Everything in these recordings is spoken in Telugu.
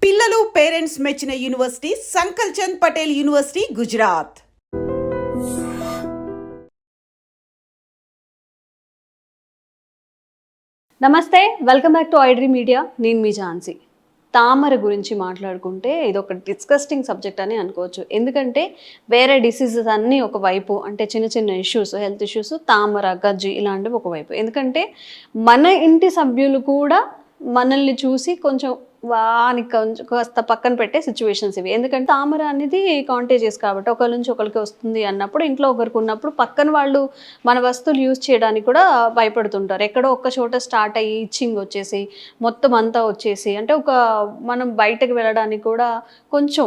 పిల్లలు పేరెంట్స్ మెచ్చిన యూనివర్సిటీ సంకల్ చంద్ పటేల్ యూనివర్సిటీ గుజరాత్. నమస్తే, welcome back to iDream media. నేను మీ ఝాన్సీ. తామర గురించి మాట్లాడుకుంటే ఇది ఒక డిస్కస్టింగ్ సబ్జెక్ట్ అని అనుకోవచ్చు. ఎందుకంటే వేరే డిసీజెస్ అన్నీ ఒకవైపు, అంటే చిన్న చిన్న ఇష్యూస్, హెల్త్ ఇష్యూస్, తామర, గజ్జి ఇలాంటివి ఒకవైపు. ఎందుకంటే మన ఇంటి సభ్యులు కూడా మనల్ని చూసి కొంచెం వాని కొంచెం కాస్త పక్కన పెట్టే సిచ్యువేషన్స్ ఇవి. ఎందుకంటే తామర అనేది కాంటేజియస్ కాబట్టి ఒకరి నుంచి ఒకరికి వస్తుంది అన్నప్పుడు, ఇంట్లో ఒకరికి ఉన్నప్పుడు పక్కన వాళ్ళు మన వస్తువులు యూజ్ చేయడానికి కూడా భయపడుతుంటారు. ఎక్కడో ఒక్క చోట స్టార్ట్ అయ్యి ఇచ్చింగ్ వచ్చేసి మొత్తం అంతా వచ్చేసి, అంటే ఒక మనం బయటకు వెళ్ళడానికి కూడా కొంచెం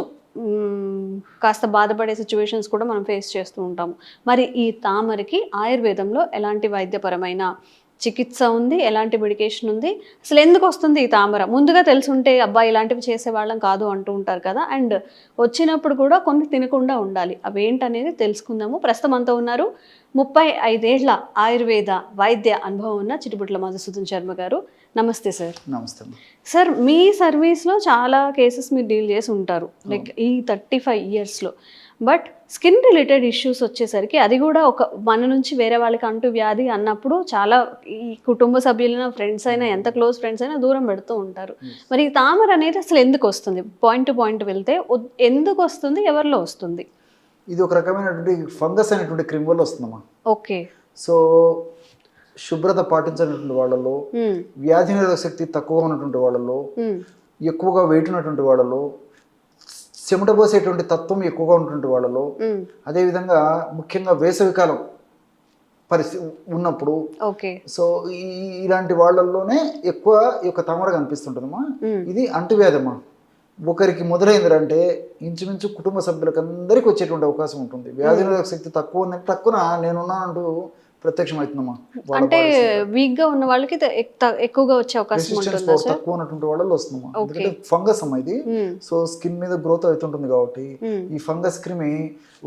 కాస్త బాధపడే సిచ్యువేషన్స్ కూడా మనం ఫేస్ చేస్తూ ఉంటాము. మరి ఈ తామరకి ఆయుర్వేదంలో ఎలాంటి వైద్యపరమైన చికిత్స ఉంది, ఎలాంటి మెడికేషన్ ఉంది, అసలు ఎందుకు వస్తుంది ఈ తామర? ముందుగా తెలుసుంటే అబ్బాయి ఇలాంటివి చేసేవాళ్ళం కాదు అంటూ ఉంటారు కదా. అండ్ వచ్చినప్పుడు కూడా కొన్ని తినకుండా ఉండాలి. అవి ఏంటనేది తెలుసుకుందాము. ప్రస్తుతం అంతా ఉన్నారు 35 ఏళ్ల ఆయుర్వేద వైద్య అనుభవం ఉన్న చిటిపుట్ల మధుసూదన్ శర్మ గారు. నమస్తే సార్. నమస్తే సార్, మీ సర్వీస్లో చాలా కేసెస్ మీరు డీల్ చేసి ఉంటారు లైక్ ఈ 35 ఇయర్స్లో. బట్ స్కిన్ రిలేటెడ్ ఇష్యూస్ వచ్చేసరికి అది కూడా ఒక మన నుంచి వేరే వాళ్ళకి అంటూ వ్యాధి అన్నప్పుడు చాలా ఈ కుటుంబ సభ్యులైనా, ఫ్రెండ్స్ అయినా, ఎంత క్లోజ్ ఫ్రెండ్స్ అయినా దూరం పెడుతూ ఉంటారు. మరి ఈ తామర అనేది అసలు ఎందుకు వస్తుంది? పాయింట్ టు పాయింట్ వెళ్తే ఎందుకు వస్తుంది, ఎవరిలో వస్తుంది? ఇది ఒక రకమైనటువంటి ఫంగస్ అనేటువంటి క్రిమి వల్ల వస్తుందమ్మా. ఓకే. సో శుభ్రత పాటించినటువంటి వాళ్ళలో, వ్యాధి నిరోధక శక్తి తక్కువగా ఉన్నటువంటి వాళ్ళలో, ఎక్కువగా వెయిట్ ఉన్నటువంటి వాళ్ళలో, చెమట పోసేటువంటి తత్వం ఎక్కువగా ఉన్నటువంటి వాళ్ళలో, అదేవిధంగా ముఖ్యంగా వేసవికాలం పరిస్థితి ఉన్నప్పుడు, సో ఇలాంటి వాళ్ళల్లోనే ఎక్కువ ఈ యొక్క తామర కనిపిస్తుంటుందమ్మా. ఇది అంటువ్యాధమ్మా. ఒకరికి మొదలైందంటే ఇంచుమించు కుటుంబ సభ్యులకు అందరికీ వచ్చేటువంటి అవకాశం ఉంటుంది. వ్యాధి నిరోధక శక్తి తక్కువ ఉందంటే తక్కువ నేనున్నానంటూ ప్రత్యక్షం అవుతుందమ్మా. అంటే వీక్ గా ఉన్న వాళ్ళకి ఎక్కువగా వచ్చే అవకాశం ఉంటుందా సార్? తక్కువ ఉన్నటువంటి వాళ్ళలో వస్తుందమ్మా. ఎందుకంటే ఫంగస్ అమ్మా ఇది. సో స్కిన్ మీద గ్రోత్ అవుతుంటుంది కాబట్టి ఈ ఫంగస్ క్రిమి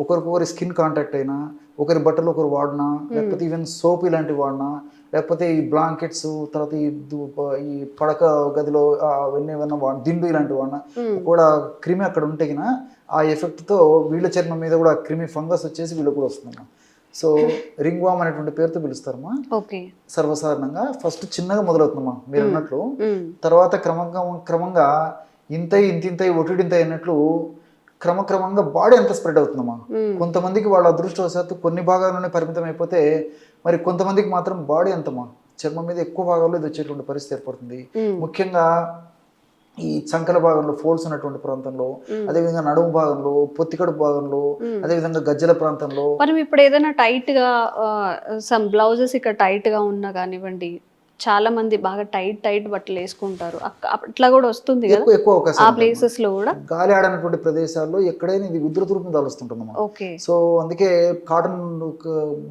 ఒకరికొకరి స్కిన్ కాంటాక్ట్ అయినా, ఒకరి బట్టలు ఒకరు వాడినా, లేకపోతే ఈవెన్ సోప్ ఇలాంటివి వాడినా, లేకపోతే ఈ బ్లాంకెట్స్, తర్వాత ఈ పడక గదిలో అవన్నీ ఏమన్నా దిండు ఇలాంటివి వాడినా కూడా క్రిమి అక్కడ ఉంటే ఆ ఎఫెక్ట్తో వీళ్ళ చర్మం మీద కూడా క్రిమి ఫంగస్ వచ్చేసి వీళ్ళకి కూడా వస్తుందమ్మా. సో రింగ్ వామ్ అనేటువంటి పేరుతో పిలుస్తారమ్మా. సర్వసాధారణంగా ఫస్ట్ చిన్నగా మొదలవుతుందమ్మా మీరు అన్నట్లు. తర్వాత క్రమంగా ఇంతింతై ఒటిడింతై అన్నట్లు క్రమక్రమంగా బాడీ అంతా స్ప్రెడ్ అవుతుందమ్మా. కొంతమందికి వాళ్ళ అదృష్టవశాత్తు కొన్ని భాగాల్లోనే పరిమితం అయిపోతే, మరి కొంతమందికి మాత్రం బాడీ అంతమ్మా చర్మం మీద ఎక్కువ భాగాల్లో ఇది వచ్చేటువంటి పరిస్థితి ఏర్పడుతుంది. ముఖ్యంగా ఈ చంకల భాగంలో, ఫోల్డ్స్ ఉన్నటువంటి ప్రాంతంలో, అదేవిధంగా నడుము భాగంలో, పొత్తికడుపు భాగంలో, అదేవిధంగా గజ్జల ప్రాంతంలో. మనం ఇప్పుడు ఏదైనా టైట్ గా సమ్ బ్లౌజెస్ ఇక్కడ టైట్ గా ఉన్నా కానివ్వండి, చాలా మంది బాగా టైట్ బట్టలు వేసుకుంటారు, అట్లా కూడా వస్తుంది కదా ఎక్కువ అవకాశం ఆ ప్లేసెస్ లో కూడా. గాలి ఆడనటువంటి ప్రదేశాల్లో ఎక్కడైనా ఇది ఉధృత రూపం దాలుస్తుంటుందమ్మా. సో అందుకే కాటన్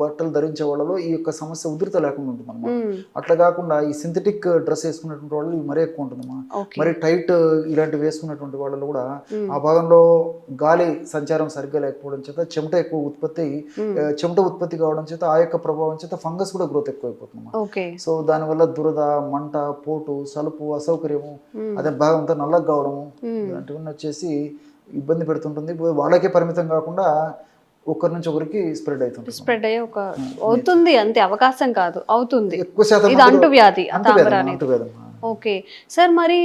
బట్టలు ధరించే వాళ్ళలో ఈ యొక్క సమస్య ఉధృత లేకుండా ఉంటుందమ్మా. అట్లా కాకుండా ఈ సింథటిక్ డ్రెస్ వేసుకున్నటువంటి వాళ్ళు మరీ ఎక్కువ ఉంటుందమ్మా. మరి టైట్ ఇలాంటివి వేసుకున్నటువంటి వాళ్ళలో కూడా ఆ భాగంలో గాలి సంచారం సరిగ్గా లేకపోవడం చేత చెమట ఉత్పత్తి కావడం చేత ఆ యొక్క ప్రభావం చేత ఫంగస్ కూడా గ్రోత్ ఎక్కువ అయిపోతుందమ్మా. సో దానివల్ల దురద, మంట, పోటు, సలుపు, అసౌకర్యము, అదే భాగంతో నల్లగా కావడము ఇలాంటివన్నీ వచ్చేసి ఇబ్బంది పెడుతుంటుంది. వాళ్ళకే పరిమితం కాకుండా ఒకరి నుంచి ఒకరికి స్ప్రెడ్ అయ్యే అవుతుంది. అంతే, అవకాశం కాదు, అవుతుంది. ఎక్కువ శాతం అంటువ్యాధి. అంటువ్యాధి. ఓకే సార్, మరి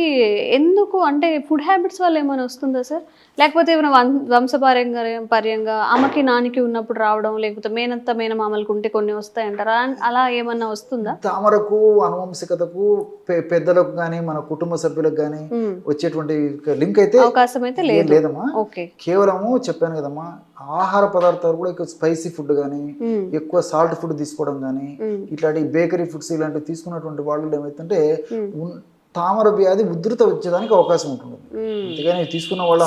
ఎందుకు అంటే ఫుడ్ హ్యాబిట్స్ వల్ల ఏమైనా వస్తుందా సార్? లేకపోతే ఏమైనా వంశపారంపర్యంగా అమ్మకి నాన్నకి ఉన్నప్పుడు రావడం, లేకపోతే మేనత్త మేనమామలకు ఉంటే కొన్ని వస్తాయంటారా, అలా ఏమన్నా వస్తుందా? తామరకు అనువంశికతకు పెద్దలకు కానీ మన కుటుంబ సభ్యులకు కానీ వచ్చేటువంటి లింక్ అయితే అవకాశం అయితే లేదమ్మా. కేవలము చెప్పాను కదమ్మా, ఆహార పదార్థాలు కూడా ఎక్కువ స్పైసీ ఫుడ్ కానీ, ఎక్కువ సాల్ట్ ఫుడ్ తీసుకోవడం కానీ, ఇట్లాంటి బేకరీ ఫుడ్స్ ఇలాంటివి తీసుకున్నటువంటి వాళ్ళు ఏమైతుంటే తామర వ్యాధి ఉధృత వచ్చేదానికి అవకాశం ఉంటుంది. అంతేగాని తీసుకున్న వాళ్ళు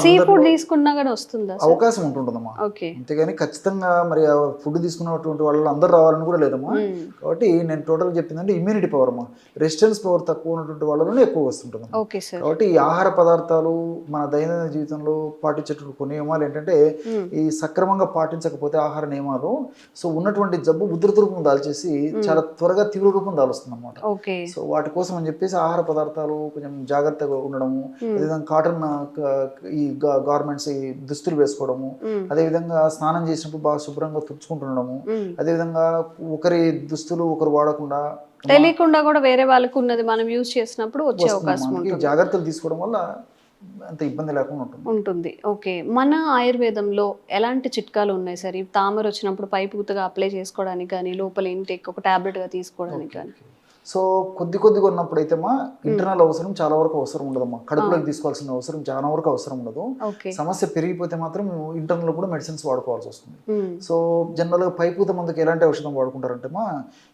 అవకాశం ఉంటుందమ్మా. అంతేగాని ఖచ్చితంగా మరి ఫుడ్ తీసుకున్నటువంటి వాళ్ళు అందరూ రావాలని కూడా లేదమ్మా. కాబట్టి నేను టోటల్ చెప్పిందంటే ఇమ్యూనిటీ పవర్ అమ్మా, రెసిస్టెన్స్ పవర్ తక్కువ ఉన్నటువంటి వాళ్ళలోనే ఎక్కువ వస్తుంటుంది. కాబట్టి ఈ ఆహార పదార్థాలు మన దైనందిన జీవితంలో పాటించేటువంటి కొన్ని నియమాలు ఏంటంటే, ఈ సక్రమంగా పాటించకపోతే ఆహార నియమాలు, సో ఉన్నటువంటి జబ్బు ఉధృత రూపం దాల్చేసి చాలా త్వరగా తీవ్ర రూపం దాలుస్తుంది అన్నమాట. సో వాటి కోసం అని చెప్పేసి ఆహార పదార్థాలు పదార్థాలు కొంచెం జాగ్రత్తగా ఉండడము, అదేవిధంగా కాటన్ ఈ గార్మెంట్స్ ఈ దుస్తులు వేసుకోవడము, అదేవిధంగా స్నానం చేసినప్పుడు బాగా శుభ్రంగా తుడుచుకుంటుండడము, అదేవిధంగా ఒకరి దుస్తులు ఒకరు వాడకుండా తెలియకుండా కూడా వేరే వాళ్ళకు ఉన్నది మనం యూజ్ చేసినప్పుడు వచ్చే అవకాశం ఉంటుంది. జాగ్రత్తలు తీసుకోవడం వల్ల అంత ఇబ్బంది లేకుండా ఉంటుంది. ఓకే, మన ఆయుర్వేదంలో ఎలాంటి చిట్కాలు ఉన్నాయి సార్ ఈ తామర వచ్చినప్పుడు పై పూతగా అప్లై చేసుకోవడానికి కానీ లోపల ఇంటేక్ ఒక టాబ్లెట్గా తీసుకోవడానికి కానీ? సో కొద్దిగా ఉన్నప్పుడు అయితే ఇంటర్నల్ అవసరం చాలా వరకు అవసరం ఉండదమ్మా. కడుపులోకి తీసుకోవాల్సిన అవసరం చాలా వరకు అవసరం ఉండదు. సమస్య పెరిగిపోతే మాత్రం ఇంటర్నల్ కూడా మెడిసిన్స్ వాడుకోవాల్సి వస్తుంది. సో జనరల్గా పైపూత మందుకు ఎలాంటి ఔషధం వాడుకుంటారంటే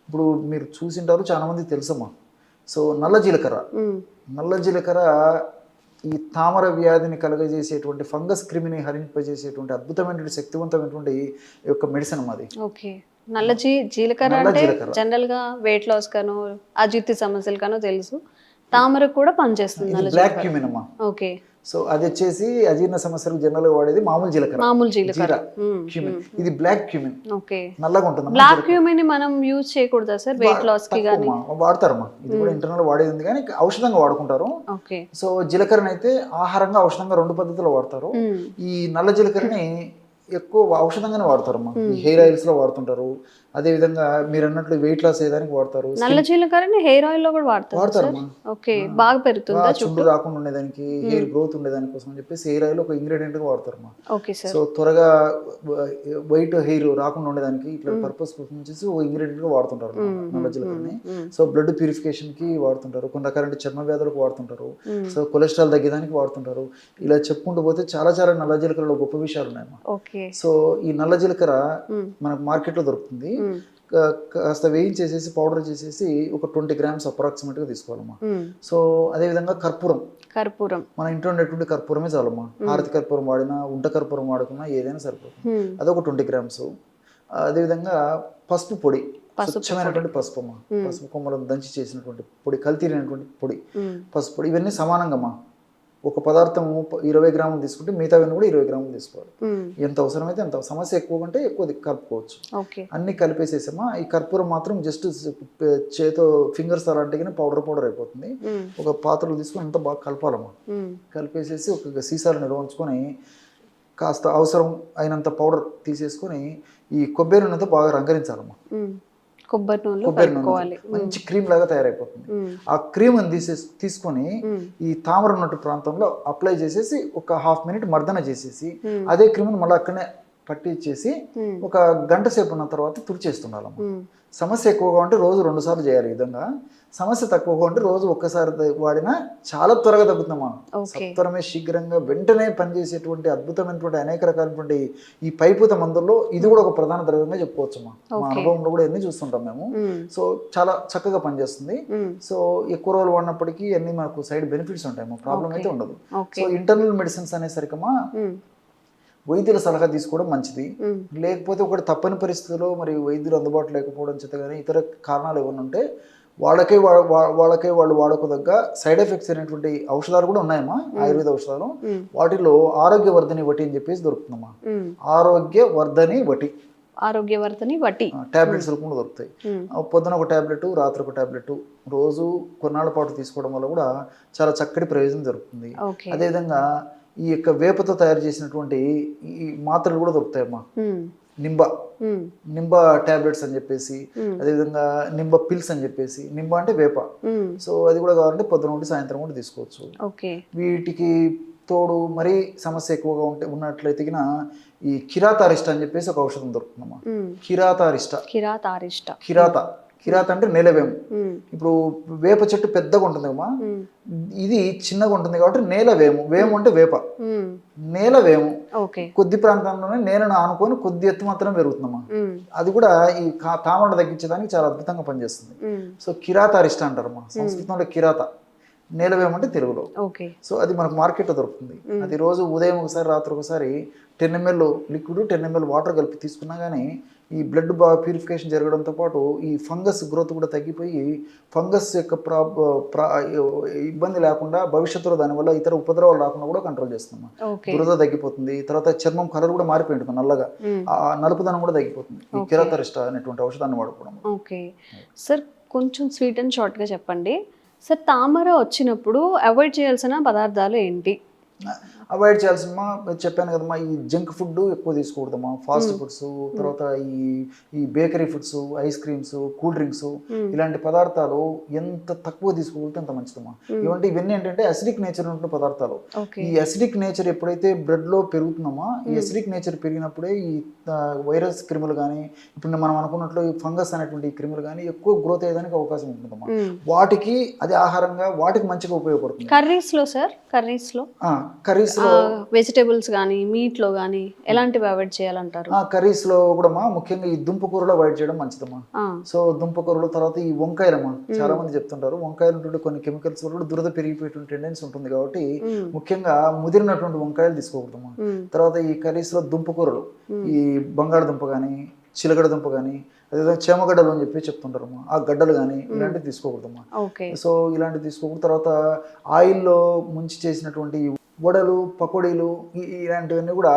ఇప్పుడు మీరు చూసింటారు, చాలా మందికి తెలుసమ్మా. సో నల్ల జీలకర్ర ఈ తామర వ్యాధిని కలుగజేసేటువంటి ఫంగస్ క్రిమిని హరింపజేసేటువంటి అద్భుతమైనటువంటి శక్తివంతమైనటువంటి యొక్క మెడిసిన్ అది. ఓకే, నల్ల జీలకర్ర అంటే జనరల్ గా వెయిట్ లాస్ గాను అజీర్తి సమస్యలు గాను తెలుసు. తామర కూడా పనిచేస్తుంది. బ్లాక్ క్యూమిన్ అమ్మా. ఓకే, సో అది వచ్చేసి అజీర్ణ సమస్యలకు జనరల్ వాడేది మామూలు జీలకర్ర. ఇది బ్లాక్ క్యూమిన్. ఓకే, నల్లగా ఉంటుంది. బ్లాక్ క్యూమిన్ మనం యూజ్ చేయకూడదా సార్ వెయిట్ లాస్ కి గాని? వాడతారమ్మా, ఇది కూడా ఇంటర్నల్ వాడేది ఉంది కానీ ఔషధంగా వాడుకుంటారు. ఓకే, సో జీలకర్రని అయితే ఆహారంగా ఔషధంగా 2 పద్ధతుల్లో వాడతారు. ఈ నల్ల జీలకర్రని ఎక్కువ ఔషధంగానే వాడతారమ్మా. ఈ హెయిర్ ఆయిల్స్ లో వాడుతుంటారు, అదే విధంగా మీరు అన్నట్లు వెయిట్ లాస్ అయ్యేదానికి వాడతారు. నల్ల జీలకర్రని హెయిర్ ఆయిల్ లో కూడా వాడతారమ్మా. ఓకే, బాగా పెరుగుతుందా చుండ్రు రాకుండా ఉండేదానికి, హెయిర్ గ్రోత్ ఉండేదానికి కోసం అని చెప్పేసి హెయిర్ ఆయిల్ ఒక ఇంగ్రీడియంట్ గా వాడతారమ్మా. Okay sir. సో త్వరగా వైట్ హెయిర్ రాకుండా ఉండేదానికి ఇట్లా పర్పస్ కోసం వచ్చేసి ఒక ఇంగ్రీడియంట్ గా వాడుతుంటారు నల్ల జీలకర్రని. సో బ్లడ్ ప్యూరిఫికేషన్ కి వాడుతుంటారు, కొన్ని రకాల చర్మ వ్యాధులకు వాడుతుంటారు, సో కొలెస్ట్రాల్ తగ్గేదానికి వాడుతుంటారు. ఇలా చెప్పుకుంటూ పోతే చాలా చాలా నల్ల జీలకర్రలో గొప్ప విషయాలు ఉన్నాయమ్మా. సో ఈ నల్ల జీలకర్ర మనకు మార్కెట్ లో దొరుకుతుంది. కాస్త వేయించేసేసి పౌడర్ చేసేసి ఒక 20 grams అప్రాక్సిమేట్ గా తీసుకోవాలమ్మా. సో అదే విధంగా కర్పూరం మన ఇంట్లో ఉండేటువంటి కర్పూరమే చాలమ్మా. హారతి కర్పూరం వాడినా, ఉంట కర్పూరం వాడుకున్నా ఏదైనా సరిపోతుంది. అదొక 20 grams. అదేవిధంగా పసుపు పొడి, స్వచ్ఛమైనటువంటి పసుపు అమ్మా. పసుపు కొమ్మలను దంచి చేసినటువంటి పొడి, కల్తీరైనటువంటి పొడి, పసుపు పొడి, ఇవన్నీ సమానంగా ఒక పదార్థం 20 grams తీసుకుంటే మిగతావన్నీ కూడా 20 grams తీసుకోవాలి. ఎంత అవసరమైతే అంత. సమస్య ఎక్కువ కంటే ఎక్కువ కలుపుకోవచ్చు. అన్ని కలిపేసేసామా. ఈ కర్పూరం మాత్రం జస్ట్ చేతో ఫింగర్స్ అలాంటిగానే పౌడర్ అయిపోతుంది. ఒక పాత్రలో తీసుకొని అంతా బాగా కలపాలమ్మా. కలిపేసేసి ఒక సీసాలు నిల్వ ఉంచుకొని కాస్త అవసరం అయినంత పౌడర్ తీసేసుకొని ఈ కొబ్బరి నూనెతో బాగా రంగరించాలమ్మా. కొబ్బరి నూనె మంచి క్రీమ్ లాగా తయారైపోతుంది. ఆ క్రీమ్ తీసుకొని ఈ తామర ఉన్నట్టు ప్రాంతంలో అప్లై చేసేసి ఒక 1/2 minute మర్దన చేసేసి అదే క్రీమ్ని మళ్ళీ అక్కడనే పట్టించేసి ఒక గంట సేపు ఉన్న తర్వాత తుడిచేస్తుండాలమ్మా. సమస్య ఎక్కువగా ఉంటే రోజు 2 సార్లు చేయాలి ఈ విధంగా. సమస్య తక్కువగా ఉంటే రోజు ఒక్కసారి వాడినా చాలా త్వరగా తగ్గుతుందమ్మా. సత్వరమే శీఘ్రంగా వెంటనే పనిచేసేటువంటి అద్భుతమైనటువంటి అనేక రకాలైనటువంటి ఈ పైపూత మందుల్లో ఇది కూడా ఒక ప్రధాన ద్రవ్యంగా చెప్పుకోవచ్చమ్మా. మా అనుభవంలో కూడా ఎన్ని చూస్తుంటాం మేము. సో చాలా చక్కగా పనిచేస్తుంది. సో ఎక్కువ రోజులు వాడినప్పటికీ అన్ని మనకు సైడ్ బెనిఫిట్స్ ఉంటాయి, ప్రాబ్లం అయితే ఉండదు. సో ఇంటర్నల్ మెడిసిన్స్ అనేసరికమ్మా వైద్యుల సలహా తీసుకోవడం మంచిది. లేకపోతే ఒకటి తప్పని పరిస్థితుల్లో మరి వైద్యులు అందుబాటులో లేకపోవడం చేత కానీ ఇతర కారణాలు ఏమైనా ఉంటే వాళ్ళకే వాళ్ళు వాడుకోదగ్గ సైడ్ ఎఫెక్ట్స్ అయినటువంటి ఔషధాలు కూడా ఉన్నాయమ్మా, ఆయుర్వేద ఔషధాలు. వాటిలో ఆరోగ్యవర్ధని వటి అని చెప్పేసి దొరుకుతుందమ్మా. ఆరోగ్యవర్ధని వటి టాబ్లెట్స్ రూపంలో దొరుకుతాయి. పొద్దున ఒక టాబ్లెట్, రాత్రి ఒక టాబ్లెట్ రోజు కొన్నాళ్ళ పాటు తీసుకోవడం వల్ల కూడా చాలా చక్కటి ప్రయోజనం జరుగుతుంది. అదేవిధంగా ఈ యొక్క వేపతో తయారు చేసినటువంటి ఈ మాత్రలు కూడా దొరుకుతాయమ్మా. నింబ టాబ్లెట్స్ అని చెప్పేసి, అదేవిధంగా నింబ పిల్స్ అని చెప్పేసి. నింబ అంటే వేప. సో అది కూడా కావాలంటే పొద్దున నుండి సాయంత్రం కూడా తీసుకోవచ్చు. వీటికి తోడు మరీ సమస్య ఎక్కువగా ఉన్నట్లయితే ఈ కిరాతారిష్ట అని చెప్పేసి ఒక ఔషధం దొరుకుతుందమ్మా. కిరాత అంటే నేలవేము. ఇప్పుడు వేప చెట్టు పెద్దగా ఉంటుంది అమ్మా, ఇది చిన్నగా ఉంటుంది కాబట్టి నేలవేము. వేము అంటే వేప. నేలవేము కొద్ది ప్రాంతంలోనే నేలను ఆనుకొని కొద్ది ఎత్తు మాత్రమే పెరుగుతుందమ్మా. అది కూడా ఈ తామరను తగ్గించడానికి చాలా అద్భుతంగా పనిచేస్తుంది. సో కిరాతారిష్ట అంటారమ్మా సంస్కృతంలో. కిరాత నేలవేము అంటే తెలుగులో. సో అది మనకు మార్కెట్లో దొరుకుతుంది. అది రోజు ఉదయం ఒకసారి, రాత్రి ఒకసారి 10 ml లిక్విడ్, 10 ml వాటర్ కలిపి తీసుకున్నా కానీ ఈ బ్లడ్ బాగా ప్యూరిఫికేషన్ జరగడంతో పాటు ఈ ఫంగస్ గ్రోత్ కూడా తగ్గిపోయి ఫంగస్ యొక్క ఇబ్బంది లేకుండా భవిష్యత్తులో దానివల్ల ఇతర ఉపద్రవాలు రాకుండా కూడా కంట్రోల్ చేస్తున్నాం. దురద తగ్గిపోతుంది. తర్వాత చర్మం కలర్ కూడా మారిపోయి ఉంటుంది, నల్లగా. ఆ నలుపుదనం కూడా తగ్గిపోతుంది ఈ కిరాతారిష్ట అనేటువంటి ఔషధాన్ని వాడుకోవడం. ఓకే సార్, కొంచెం స్వీట్ అండ్ షార్ట్గా చెప్పండి. సార్ తామర వచ్చినప్పుడు అవాయిడ్ చేయాల్సిన పదార్థాలు ఏంటి? అవాయిడ్ చేయాల్సిన చెప్పాను కదమ్మా, ఈ జంక్ ఫుడ్ ఎక్కువ తీసుకోకూడదమ్మా, ఫాస్ట్ ఫుడ్స్, తర్వాత ఈ bakery foods, ice creams, cool drinks, ఇలాంటి పదార్థాలు ఎంత తక్కువ తీసుకోగలిగితే అంత మంచిదమ్మా. ఇవన్నీ ఏంటంటే అసిడిక్ నేచర్ ఉంటున్న పదార్థాలు. ఈ అసిడిక్ నేచర్ ఎప్పుడైతే బ్లడ్ లో పెరుగుతుందమ్మా, ఈ అసిడిక్ నేచర్ పెరిగినప్పుడే ఈ వైరస్ క్రిములు కానీ, ఇప్పుడు మనం అనుకున్నట్లు ఈ ఫంగస్ అనేటువంటి క్రిములు కానీ ఎక్కువ గ్రోత్ అయ్యేదానికి అవకాశం ఉంటుందమ్మా. వాటికి అది ఆహారంగా వాటికి మంచిగా ఉపయోగపడుతుంది. కర్రీస్ లో సార్, కర్రీస్ వెజిటేబుల్స్ కానీ మీట్ లో కానీ ఎలాంటివి అవాయిడ్ చేయాలంటారు? కర్రీస్ లో కూడా ముఖ్యంగా ఈ దుంపకూరలో అవాయిడ్ చేయడం మంచిదమ్మా. సో దుంపకూరలో, తర్వాత ఈ వంకాయలమ్మా, చాలా మంది చెప్తుంటారు వంకాయలు ఉంటుంటే కొన్ని కెమికల్స్ వల్ల దురద పెరిగిపోయేటువంటి టెండెన్సీ ఉంటుంది కాబట్టి ముఖ్యంగా ముదిరినటువంటి వంకాయలు తీసుకోకూడదమ్మా. తర్వాత ఈ కర్రీస్ లో దుంపకూరలు, ఈ బంగాళదుంప కానీ, చిలగడ దుంప కానీ, అదేవిధంగా చేమగడ్డలు అని చెప్పి చెప్తుంటారమ్మా, ఆ గడ్డలు కానీ ఇలాంటివి తీసుకోకూడదమ్మా. సో ఇలాంటివి తీసుకోకూడదు. తర్వాత ఆయిల్లో ముంచి చేసినటువంటి వడలు, పకోడీలు ఇలాంటివన్నీ కూడా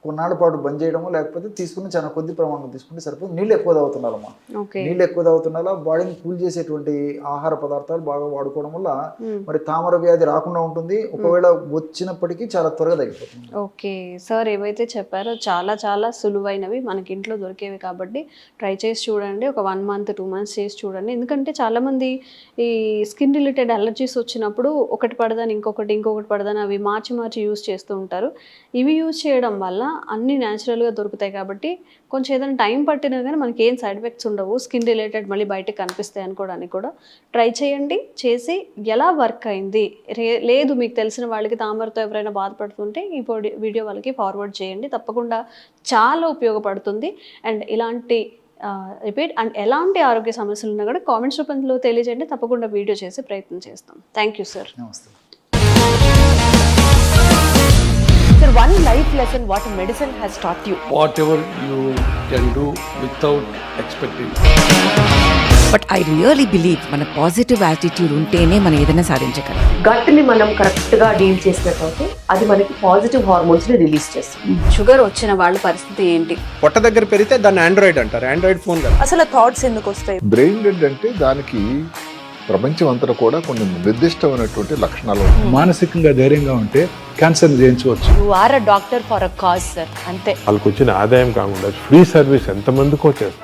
కొన్నాళ్ళ పాటు బంద్ చేయడము, లేకపోతే తీసుకుని చాలా కొద్ది ప్రమాణంలో తీసుకుంటే సరిపోతుంది. నీళ్ళు ఎక్కువ తాగుతున్నారమ్మా, నీళ్ళు ఎక్కువ తాగుతున్నారా, బాడీని కూల్ చేసేటువంటి ఆహార పదార్థాలు బాగా వాడుకోవడం వల్ల మరి తామర వ్యాధి రాకుండా ఉంటుంది. ఒకవేళ వచ్చినప్పటికీ చాలా త్వరగా తగ్గిపోతుంది. ఓకే సార్, ఏవైతే చెప్పారో చాలా చాలా సులువైనవి, మనకి ఇంట్లో దొరికేవి కాబట్టి ట్రై చేసి చూడండి. ఒక 1 month 2 months చేసి చూడండి. ఎందుకంటే చాలామంది ఈ స్కిన్ రిలేటెడ్ అలర్జీస్ వచ్చినప్పుడు ఒకటి పడదని ఇంకొకటి పడదని అవి మార్చి యూజ్ చేస్తూ ఉంటారు. ఇవి యూజ్ చేయడం వల్ల అన్నీ న్యాచురల్గా దొరుకుతాయి కాబట్టి కొంచెం ఏదైనా టైం పట్టినా కానీ మనకి ఏం సైడ్ ఎఫెక్ట్స్ ఉండవు. స్కిన్ రిలేటెడ్ మళ్ళీ బయటకు కనిపిస్తాయి అనుకోవడానికి కూడా ట్రై చేయండి. చేసి ఎలా వర్క్ అయింది, లేదు మీకు తెలిసిన వాళ్ళకి తామరతో ఎవరైనా బాధపడుతుంటే ఈ వీడియో వాళ్ళకి ఫార్వర్డ్ చేయండి. తప్పకుండా చాలా ఉపయోగపడుతుంది. అండ్ ఇలాంటి రిపీట్ అండ్ ఎలాంటి ఆరోగ్య సమస్యలు ఉన్నా కూడా కామెంట్స్ రూపంలో తెలియజేయండి. తప్పకుండా వీడియో చేసి ప్రయత్నం చేస్తాం. Thank you sir. నమస్తే. Sir, one life lesson what medicine has taught you. Whatever you can do without expecting. But I really believe మన పాజిటివ్ యాటిట్యూడ్ ఉంటేనే మనం ఏదైనా సాధించగలం. గట్ ని మనం కరెక్ట్ గా డీల్ చేసినట్లయితే అది మనకి పాజిటివ్ హార్మోన్స్ ని రిలీజ్ చేస్తుంది. షుగర్ వచ్చిన వాళ్ళ పరిస్థితి ఏంటి? పొట్ట దగ్గర పెరిగితే దాన్ని ఆండ్రాయిడ్ అంటారు, ఆండ్రాయిడ్ ఫోన్ కదా. అసలు థాట్స్ ఎందుకు వస్తాయి? బ్రెయిన్ డెడ్ అంటే దానికి ప్రపంచం అంతా కూడా కొన్ని నిర్దిష్టమైనటువంటి లక్షణాలు ఉన్నాయి. మానసికంగా ధైర్యంగా ఉంటే క్యాన్సర్ జయించవచ్చు. You are a doctor for a cause sir, అంతే. వాళ్ళకి వచ్చిన ఆదాయం కాకుండా ఫ్రీ సర్వీస్ ఎంతమందికో చేస్తారు.